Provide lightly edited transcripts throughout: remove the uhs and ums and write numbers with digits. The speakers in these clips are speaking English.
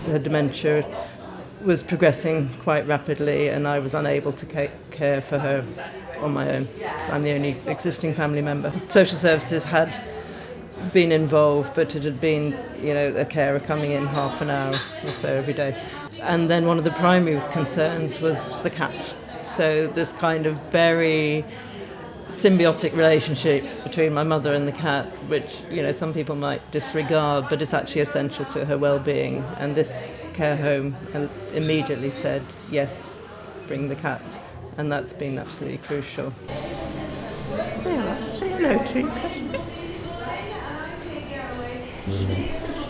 Her dementia was progressing quite rapidly, and I was unable to care for her on my own. I'm the only existing family member. Social services had been involved, but it had been, a carer coming in half an hour or so every day. And then one of the primary concerns was the cat. So this kind of very symbiotic relationship between my mother and the cat, which, some people might disregard, but it's actually essential to her well-being. And this care home immediately said, yes, bring the cat. And that's been absolutely crucial. Say hello to you.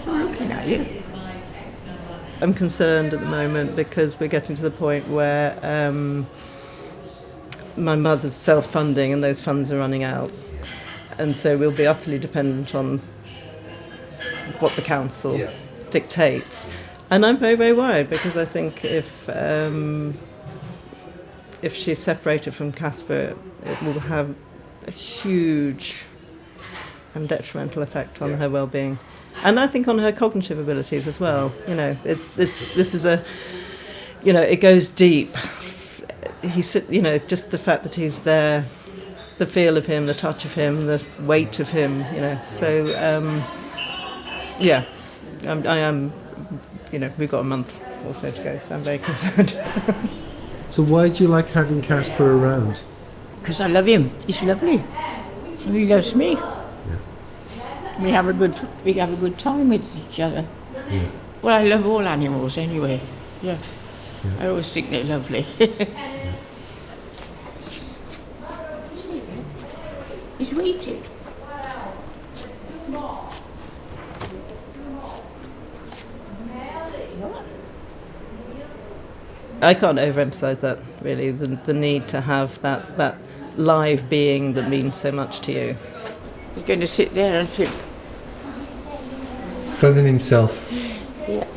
Looking at you. I'm concerned at the moment because we're getting to the point where my mother's self-funding and those funds are running out. And so we'll be utterly dependent on what the council dictates. And I'm very, very worried because I think if she's separated from Casper, it will have a huge and detrimental effect on her well-being. And I think on her cognitive abilities as well. This is it goes deep. Just the fact that he's there, the feel of him, the touch of him, the weight of him, So, I am, we've got a month or so to go, so I'm very concerned. So why do you like having Casper around? Because I love him. He's lovely. He loves me. Yeah. We have a good time with each other. Yeah. Well, I love all animals anyway. Yeah. Yeah. I always think they're lovely. He's waiting. I can't overemphasise that, really, the need to have that live being that means so much to you. He's going to sit there and sit. Sunning himself. Yeah.